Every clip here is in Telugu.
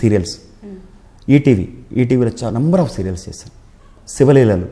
సీరియల్స్. ఈటీవీలో చాలా నెంబర్ ఆఫ్ సీరియల్స్ చేశాను. శివలీలలు,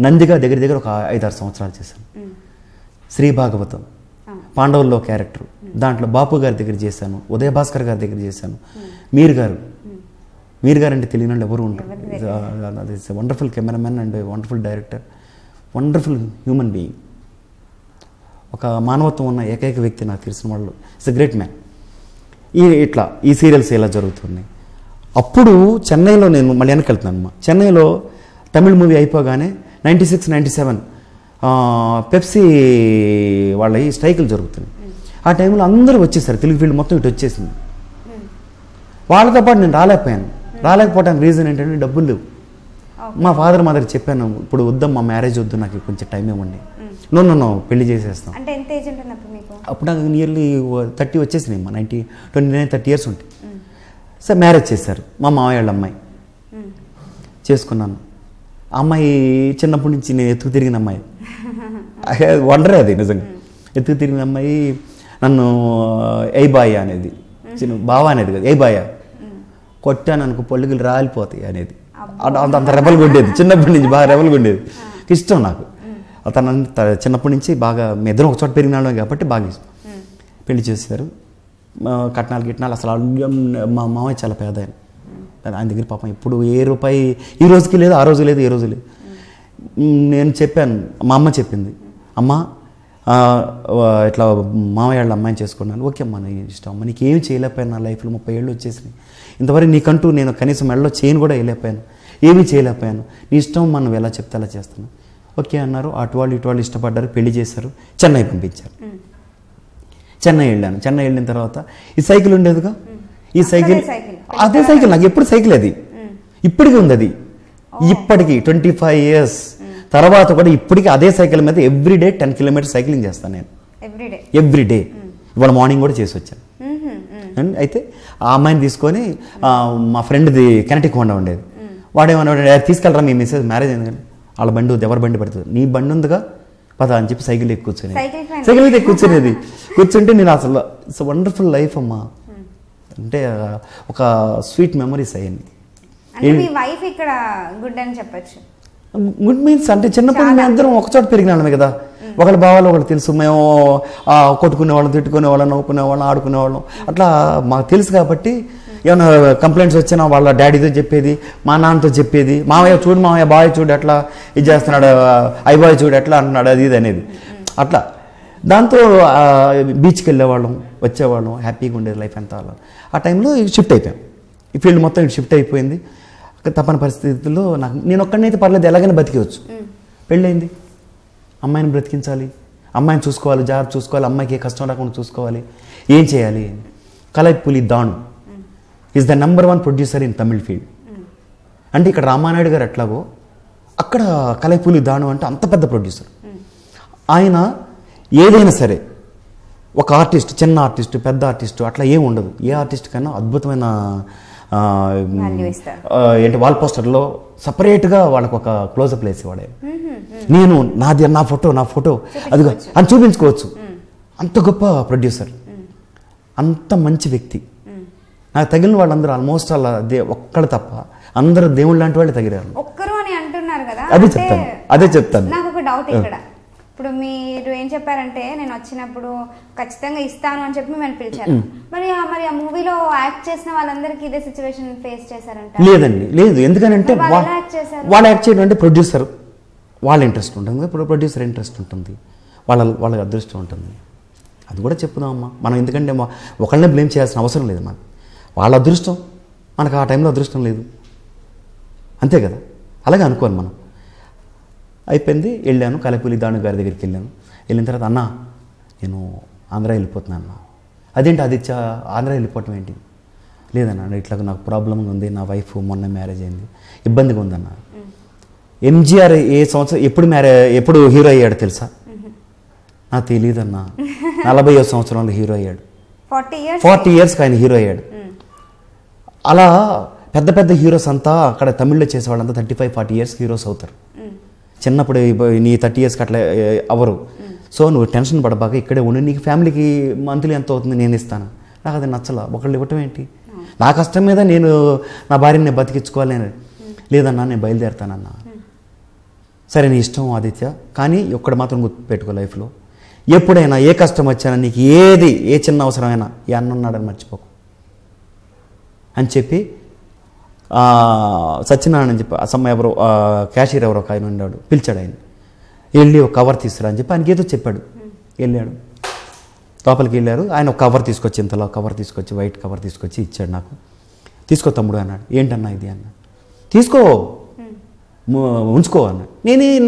నందిగా దగ్గర దగ్గర ఒక 5-6 సంవత్సరాలు చేశాను. శ్రీ భాగవతం, పాండవుల్లో క్యారెక్టర్, దాంట్లో బాపు గారి దగ్గర చేశాను, ఉదయ భాస్కర్ గారి దగ్గర చేశాను. మీర్ గారు అంటే తెలియని వాళ్ళు ఎవరు ఉంటారు. Wonderful cameraman and wonderful director, wonderful human being. ఒక మానవత్వం ఉన్న ఏకైక వ్యక్తి నాకు తెలిసిన వాళ్ళు. It's a great man. ఈ సీరియల్స్ ఇలా జరుగుతుంది. అప్పుడు చెన్నైలో నేను మళ్ళీ వెనక్కి వెళ్తున్నాను. చెన్నైలో తమిళ మూవీ అయిపోగానే 96-97 పెప్సీ వాళ్ళ స్ట్రైకులు జరుగుతున్నాయి. ఆ టైంలో అందరూ వచ్చేసారు, తెలుగు ఫీల్డ్ మొత్తం ఇటు వచ్చేసింది. వాళ్ళతో పాటు నేను రాలేకపోవడానికి రీజన్ ఏంటంటే డబ్బులు లేవు. మా ఫాదర్ మదర్ చెప్పాను, ఇప్పుడు వద్దమ్మా మ్యారేజ్ వద్దు, నాకు కొంచెం టైం ఇవ్వండి. నో పెళ్లి చేసేస్తాం. అప్పుడు నాకు నియర్లీ 30 వచ్చేసినాయి, 29-30 ఇయర్స్ ఉంటాయి. సార్ మ్యారేజ్ చేశారు. మా మామయ్య వాళ్ళ అమ్మాయి చేసుకున్నాను. అమ్మాయి చిన్నప్పటి నుంచి నేను ఎత్తుకు తిరిగిన అమ్మాయి, వండరే అది నిజంగా. ఎత్తుకు తిరిగిన అమ్మాయి నన్ను బాయ్ అనేది, చిన్న బావా అనేది కదా, బాయ్ కొట్టాను అనుకో పొల్లుగులు రాలిపోతాయి అనేది. అంత రెబల్గా ఉండేది చిన్నప్పటి నుంచి, బాగా రెబల్గా ఉండేది. ఇష్టం నాకు తన చిన్నప్పటి నుంచి బాగా. మీ ఇద్దరం ఒక చోట పెరిగినాడు కాబట్టి బాగా ఇష్టం. పెళ్లి చేశారు. కట్నాలు అసలు మా మామయ్య చాలా పేద ఆయన దగ్గర పాపం ఎప్పుడు ఏ రూపాయి ఈ రోజుకి లేదు, ఆ రోజు లేదు, ఏ రోజు లేదు. నేను చెప్పాను, మా అమ్మ చెప్పింది, అమ్మ ఇట్లా మామయ్య వాళ్ళ అమ్మాయిని చేసుకున్నాను. ఓకే అమ్మ, నీ ఇష్టం అమ్మ, నీకు ఏమి చేయలేకపోయాను. నా లైఫ్లో 30 ఏళ్ళు వచ్చేసినాయి. ఇంతవరకు నీకంటూ నేను కనీసం మెడలో చైన్ కూడా వేయలేకపోయాను, ఏమీ చేయలేకపోయాను. నీ ఇష్టం, మనం ఎలా చెప్తే అలా చేస్తున్నాను. ఓకే అన్నారు. అటు వాళ్ళు ఇష్టపడ్డారు, పెళ్లి చేశారు, చెన్నై పంపించారు. చెన్నై వెళ్ళాను. చెన్నై వెళ్ళిన తర్వాత ఈ సైకిల్ ఉండేదిగా, ఈ సైకిల్ అదే సైకిల్ నాకు ఎప్పుడు సైకిల్ అది ఇప్పటికీ ఉంది. అది ఇప్పటికీ 25 ఇయర్స్ తర్వాత కూడా ఇప్పటికీ అదే సైకిల్ మీద ఎవ్రీడే 10 కిలోమీటర్స్ సైక్లింగ్ చేస్తాను నేను, ఎవ్రీడే. ఇవాళ మార్నింగ్ కూడా చేసి వచ్చాను. అయితే ఆ అమ్మాయిని తీసుకొని మా ఫ్రెండ్ది కెనటిక్ హోండా ఉండేది. వాడేమన్నా తీసుకెళ్ళరా మీ మిస్సెస్ మ్యారేజ్ అయింది కానీ, వాళ్ళ బండి ఎవరి బండి పడుతుంది, నీ బండి ఉందిగా పద అని చెప్పి సైకిల్ ఎక్కి కూర్చొని, సైకిల్ మీద కూర్చునేది. కూర్చుంటే నేను అసలు ఇట్స్ వండర్ఫుల్ లైఫ్ అమ్మా. అంటే ఒక స్వీట్ మెమరీస్ అయ్యింది. గుడ్ మీన్స్ అంటే చిన్నప్పుడు మేము అందరం ఒకచోట పెరిగినాళ్ళమే కదా. ఒకళ్ళ భావాలు ఒకళ్ళు తెలుసు. మేము కొట్టుకునేవాళ్ళం, తిట్టుకునేవాళ్ళం, నవ్వుకునేవాళ్ళం, ఆడుకునేవాళ్ళం. అట్లా మాకు తెలుసు కాబట్టి ఏమైనా కంప్లైంట్స్ వచ్చినా వాళ్ళ డాడీతో చెప్పేది, మా నాన్నతో చెప్పేది. మామయ్య చూడు, మామయ్య బాయ్ చూడు ఎట్లా ఇది చేస్తున్నాడు, బాయ్ చూడు ఎట్లా అంటున్నాడు, అది ఇది అనేది. అట్లా దాంతో బీచ్కి వెళ్ళేవాళ్ళం, వచ్చేవాళ్ళం, హ్యాపీగా ఉండేది లైఫ్ అంతా. ఆ టైంలో షిఫ్ట్ అయిపోయాం. ఈ ఫీల్డ్ మొత్తం ఇటు షిఫ్ట్ అయిపోయింది. తప్పని పరిస్థితుల్లో నేను ఒక్కడనైతే పర్లేదు, ఎలాగైనా బతికేవచ్చు. పెళ్ళయింది, అమ్మాయిని బ్రతికించాలి, అమ్మాయిని చూసుకోవాలి, జాగ్రత్త చూసుకోవాలి, అమ్మాయికి ఏ కష్టం రాకుండా చూసుకోవాలి. ఏం చేయాలి? Kalaipuli Thanu is the number 1 producer in Tamil field. అంటే ఇక్కడ రామానాయుడు గారు ఎట్లాగో అక్కడ కలైపులి దాను అంటే అంత పెద్ద ప్రొడ్యూసర్. ఆయన ఏదైనా సరే ఒక ఆర్టిస్ట్, చిన్న ఆర్టిస్ట్, పెద్ద ఆర్టిస్ట్ అట్లా ఏమి ఉండదు. ఏ ఆర్టిస్ట్ కన్నా అద్భుతమైన ఏంటి వాల్ పోస్టర్లో సపరేట్గా వాళ్ళకు ఒక క్లోజప్ వేసేవాడే. నేను నా ఫోటో అదిగో అని చూపించుకోవచ్చు. అంత గొప్ప ప్రొడ్యూసర్, అంత మంచి వ్యక్తి. నాకు తగిలిన వాళ్ళందరూ ఆల్మోస్ట్ అలా ఒక్కడు తప్ప అందరూ దేవుళ్ళు లాంటి వాళ్ళు తగిలారు. అదే చెప్తాను. నాకు ఒక డౌట్ ఇక్కడ. ఇప్పుడు మీరు ఏం చెప్పారంటే, నేను వచ్చినప్పుడు ఖచ్చితంగా ఇస్తాను అని చెప్పి మేము పిలిచారు. మరి ఆ మూవీలో యాక్ట్ చేసిన వాళ్ళందరికీ ఇదే సిచ్యువేషన్ ఫేస్ చేశారంట? లేదండి, లేదు. ఎందుకంటే వాళ్ళు యాక్ట్ చేయడం అంటే ప్రొడ్యూసర్ వాళ్ళ ఇంట్రెస్ట్ ఉంటుంది, ప్రొడ్యూసర్ ఇంట్రెస్ట్ ఉంటుంది, వాళ్ళ అదృష్టం ఉంటుంది. అది కూడా చెప్పుదామమ్మా మనం. ఎందుకంటే ఒకళ్ళనే బ్లేమ్ చేయాల్సిన అవసరం లేదు. మనకు వాళ్ళ అదృష్టం, మనకు ఆ టైంలో అదృష్టం లేదు, అంతే కదా. అలాగే అనుకోవాలి మనం. అయిపోయింది, వెళ్ళాను. కలైపులి దాను గారి దగ్గరికి వెళ్ళాను. వెళ్ళిన తర్వాత, అన్న నేను ఆంధ్ర వెళ్ళిపోతున్నాను అన్న. అదేంటి ఆదిత్య ఆంధ్ర వెళ్ళిపోవటం ఏంటి? లేదన్న, ఇట్లా నాకు ప్రాబ్లం ఉంది, నా వైఫ్ మొన్న మ్యారేజ్ అయింది, ఇబ్బందిగా ఉందన్న. ఎంజీఆర్ ఏ సంవత్సరం ఎప్పుడు హీరో అయ్యాడు తెలుసా? నాకు తెలియదన్న. 40వ సంవత్సరంలో హీరో అయ్యాడు. 40 ఇయర్స్కి ఆయన హీరో అయ్యాడు. అలా పెద్ద పెద్ద హీరోస్ అంతా అక్కడ తమిళ్లో చేసేవాళ్ళంతా 35-40 ఇయర్స్ హీరోస్ అవుతారు. చిన్నప్పుడు నీ 30 ఇయర్స్కి అట్లా అవరు. సో నువ్వు టెన్షన్ పడబాక ఇక్కడే ఉండి, నీకు ఫ్యామిలీకి మంత్లీ ఎంత అవుతుంది నేను ఇస్తాను. నాకు అది నచ్చలా. ఒకళ్ళు ఇవ్వటం ఏంటి? నా కష్టం మీద నేను నా భార్యని బతికించుకోవాలి లేదన్నా నేను బయలుదేరుతానన్నా. సరే నీ ఇష్టం ఆదిత్య, కానీ ఒక్కడ మాత్రం గుర్తుపెట్టుకో లైఫ్లో ఎప్పుడైనా ఏ కష్టం వచ్చినా నీకు ఏ చిన్న అవసరమైనా ఈ అన్న ఉన్నాడని మర్చిపోకు అని చెప్పి సత్యనారాయణ అని చెప్పి అసమ్మ ఎవరో క్యాషియర్ ఎవరో ఒక ఆయన ఉన్నాడు, పిలిచాడు. ఆయన వెళ్ళి ఒక కవర్ తీసుకురా అని చెప్పి ఆయనకి ఏదో చెప్పాడు. వెళ్ళాడు, లోపలికి వెళ్ళారు. ఆయన ఒక కవర్ తీసుకొచ్చి ఇంతలో కవర్ తీసుకొచ్చి వైట్ కవర్ తీసుకొచ్చి ఇచ్చాడు నాకు. తీసుకో తమ్ముడు అన్నాడు. ఏంటన్నా ఇది అన్నాడు. తీసుకో ఉంచుకో అన్నాడు.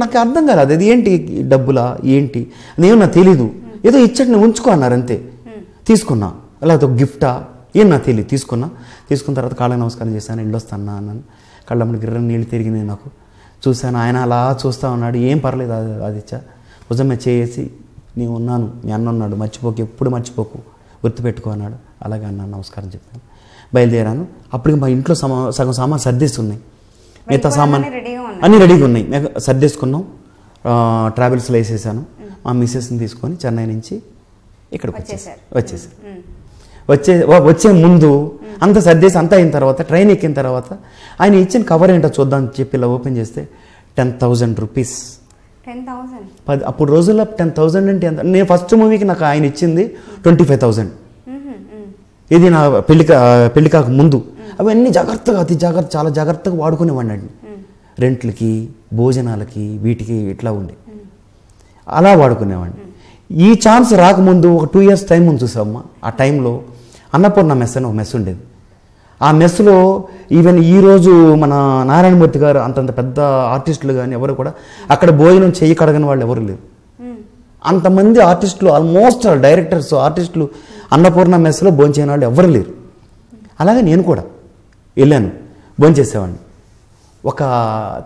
నాకు అర్థం కాలేదు అది ఏంటి డబ్బులా ఏంటి నేను నాకు తెలీదు. ఏదో ఇచ్చాడు, నేను ఉంచుకో అన్నారు అంతే. తీసుకున్నా, లేకపోతే ఒక గిఫ్టా ఏం నాకు తెలియదు. తీసుకున్న తర్వాత కాళ్ళకి నమస్కారం చేశాను. వెళ్ళొస్తాను అన్నాను. కళ్ళమ్మని గిర్రని నీళ్ళు తిరిగినాయి నాకు. చూశాను, ఆయన అలా చూస్తూ ఉన్నాడు. ఏం పర్లేదు ఆదిత్య, భుజమే చేసి నేను ఉన్నాను, మీ అన్న ఉన్నాడు, మర్చిపోకు, ఎప్పుడు మర్చిపోకు, గుర్తుపెట్టుకో అన్నాడు. అలాగే అన్నాను, నమస్కారం చెప్పాను. బయలుదేరాను. అప్పటికి మా ఇంట్లో సగం సామాన్ సర్దేస్తున్నాయి, మిగతా సామాన్ అన్నీ రెడీగా ఉన్నాయి. సర్దేసుకున్నాం. ట్రావెల్స్లో వేసేసాను. మా మిస్సెస్ని తీసుకొని చెన్నై నుంచి ఇక్కడికి వచ్చేసారు. వచ్చే ముందు అంత సర్దేసి అంతా అయిన తర్వాత ట్రైన్ ఎక్కిన తర్వాత ఆయన ఇచ్చిన కవర్ ఏంటో చూద్దాం అని చెప్పి ఇలా ఓపెన్ చేస్తే 10,000 రూపీస్. అప్పుడు రోజుల్లో 10,000 అంటే ఎంత? నేను ఫస్ట్ మూవీకి నాకు ఆయన ఇచ్చింది 25,000. ఇది నా పెళ్లి కాక ముందు. అవన్నీ జాగ్రత్తగా చాలా జాగ్రత్తగా వాడుకునేవాడిని అండి. రెంట్లకి, భోజనాలకి, వీటికి ఇట్లా ఉండే అలా వాడుకునేవాడిని. ఈ ఛాన్స్ రాకముందు ఒక 2 years టైం ఉంది చూసామ్మా. ఆ టైంలో అన్నపూర్ణ మెస్ అని ఒక మెస్ ఉండేది. ఆ మెస్లో ఈవెన్ ఈరోజు మన నారాయణమూర్తి గారు అంతంత పెద్ద ఆర్టిస్టులు కానీ ఎవరు కూడా అక్కడ భోజనం చెయ్యి కడగని వాళ్ళు ఎవరు లేరు. అంతమంది ఆర్టిస్టులు, ఆల్మోస్ట్ డైరెక్టర్స్, ఆర్టిస్టులు అన్నపూర్ణ మెస్లో భోంచేయని వాళ్ళు ఎవరు లేరు. అలాగే నేను కూడా వెళ్ళాను, భోంచేసేవాడిని. ఒక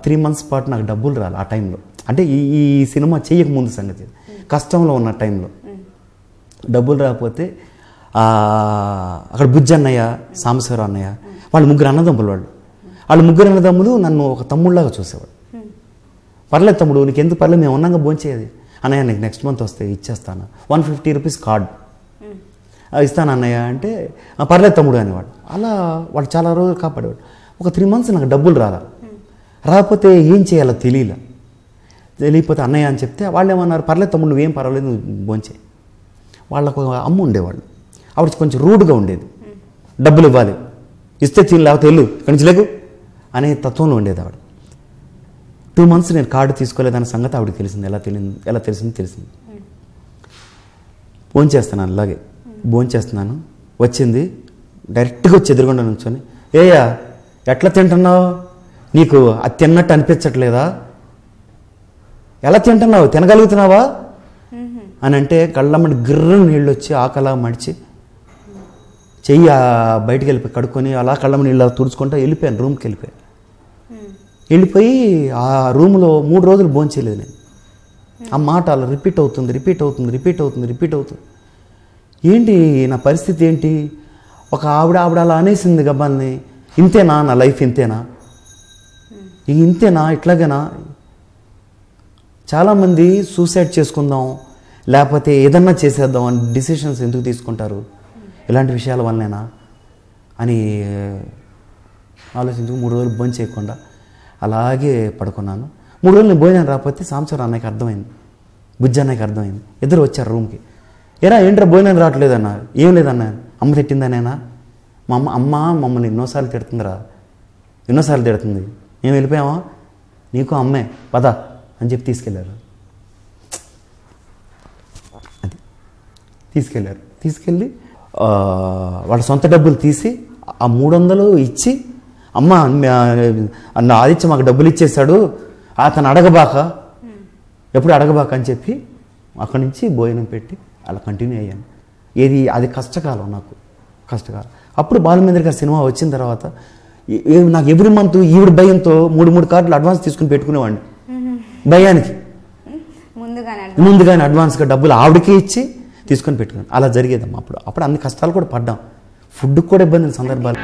3 months పాటు నాకు డబ్బులు రాలి ఆ టైంలో. అంటే ఈ సినిమా చేయక ముందు సంగతి, కష్టంలో ఉన్న టైంలో డబ్బులు రాకపోతే అక్కడ బుజ్జన్నయ్య, సాంబశివరావు అన్నయ్య, వాళ్ళు 3 అన్నదమ్ములు. వాళ్ళు 3 అన్నదమ్ములు నన్ను ఒక తమ్ముళ్ళలాగా చూసేవాడు. పర్లేదు తమ్ముడు, నీకు ఎందుకు పర్లేదు, మేము ఉన్నాగా భోంచేది. అన్నయ్య నీకు నెక్స్ట్ మంత్ వస్తే ఇచ్చేస్తాను, 150 రూపీస్ కార్డ్ ఇస్తాను అన్నయ్య అంటే పర్లేదు తమ్ముడు అనేవాడు. అలా వాడు చాలా రోజులు కాపాడేవాడు. ఒక 3 months నాకు డబ్బులు రాకపోతే ఏం చేయాలో తెలియకపోతే అన్నయ్య అని చెప్తే వాళ్ళు ఏమన్నారు, పర్లేదు తమ్ముడు నువ్వేం పర్వాలేదు, నువ్వు భోంచే. వాళ్ళకు అమ్మ ఉండేవాళ్ళు, ఆవిడ కొంచెం రూడ్గా ఉండేది. డబ్బులు ఇవ్వాలి, ఇస్తే తిని, లేకపోతే వెళ్ళు, ఇక్కడి నుంచి లేకు అనే తత్వంలో ఉండేది ఆవిడ. 2 months నేను కార్డు తీసుకోలేదన్న సంగతి ఆవిడకి తెలిసింది. ఎలా తెలిసింది. భోంచేస్తున్నాను, అలాగే భోంచేస్తున్నాను. వచ్చింది, డైరెక్ట్గా వచ్చి ఎదురుగుండా నుంచొని, ఏయ్యా ఎట్లా తింటున్నావు, నీకు అది తిన్నట్టు అనిపించట్లేదా, ఎలా తింటున్నావు, తినగలుగుతున్నావా అని అంటే కళ్ళమ్మడి గిర్రని నీళ్ళు వచ్చి ఆకలా మడిచి చెయ్యి బయటికి వెళ్ళిపోయి కడుక్కొని అలా కళ్ళమ్మడి నీళ్ళు తుడుచుకుంటూ వెళ్ళిపోయాను. రూమ్కి వెళ్ళిపోయి ఆ రూమ్లో 3 రోజులు భోంచేయలేదు నేను. ఆ మాట అలా రిపీట్ అవుతుంది. ఏంటి నా పరిస్థితి ఏంటి? ఒక ఆవిడ అలా అనేసింది గబ్బాల్ని, ఇంతేనా నా లైఫ్, ఇంతేనా ఇట్లాగేనా? చాలామంది సూసైడ్ చేసుకుందాం లేకపోతే ఏదన్నా చేసేద్దాం అని డిసిషన్స్ ఎందుకు తీసుకుంటారు? ఇలాంటి విషయాల వల్లనేనా అని ఆలోచించుకు 3 రోజులు భోజనం చేయకుండా అలాగే పడుకున్నాను. 3 రోజులు నేను భోజనం రాకపోతే సాంబశివరావు అన్నయ్యకి అర్థమైంది, బుజ్జి అన్నయ్యకి అర్థమైంది. ఇద్దరు వచ్చారు రూమ్కి. ఏరా ఏంట్రా భోజనం రావట్లేదన్నారు. ఏం లేదన్నా, అమ్మ తిట్టిందనేనా? మా అమ్మ మమ్మల్ని ఎన్నోసార్లు తిడుతుంది. మేము వెళ్ళిపోయామా, నీకు అమ్మే పద అని చెప్పి తీసుకెళ్ళారు. తీసుకెళ్ళి వాళ్ళ సొంత డబ్బులు తీసి ఆ 300 ఇచ్చి, అమ్మ ఆదిత్య మాకు డబ్బులు ఇచ్చేశాడు, అతను ఎప్పుడు అడగబాక అని చెప్పి అక్కడి నుంచి భోజనం పెట్టి అలా కంటిన్యూ అయ్యాను. అది కష్టకాలం, నాకు కష్టకాలం. అప్పుడు బాలమేంద్ర గారి సినిమా వచ్చిన తర్వాత నాకు ఎవ్రీ మంత్ ఈవిడ భయంతో 3 కార్డులు అడ్వాన్స్ తీసుకుని పెట్టుకునేవాడిని. భయానికి ముందుగానే అడ్వాన్స్గా డబ్బులు ఆవిడకే ఇచ్చి తీసుకొని పెట్టుకున్నాను. అలా జరిగేదమ్మా. అప్పుడు అన్ని కష్టాలు కూడా పడ్డాం. ఫుడ్కి కూడా ఇబ్బంది సందర్భాలు.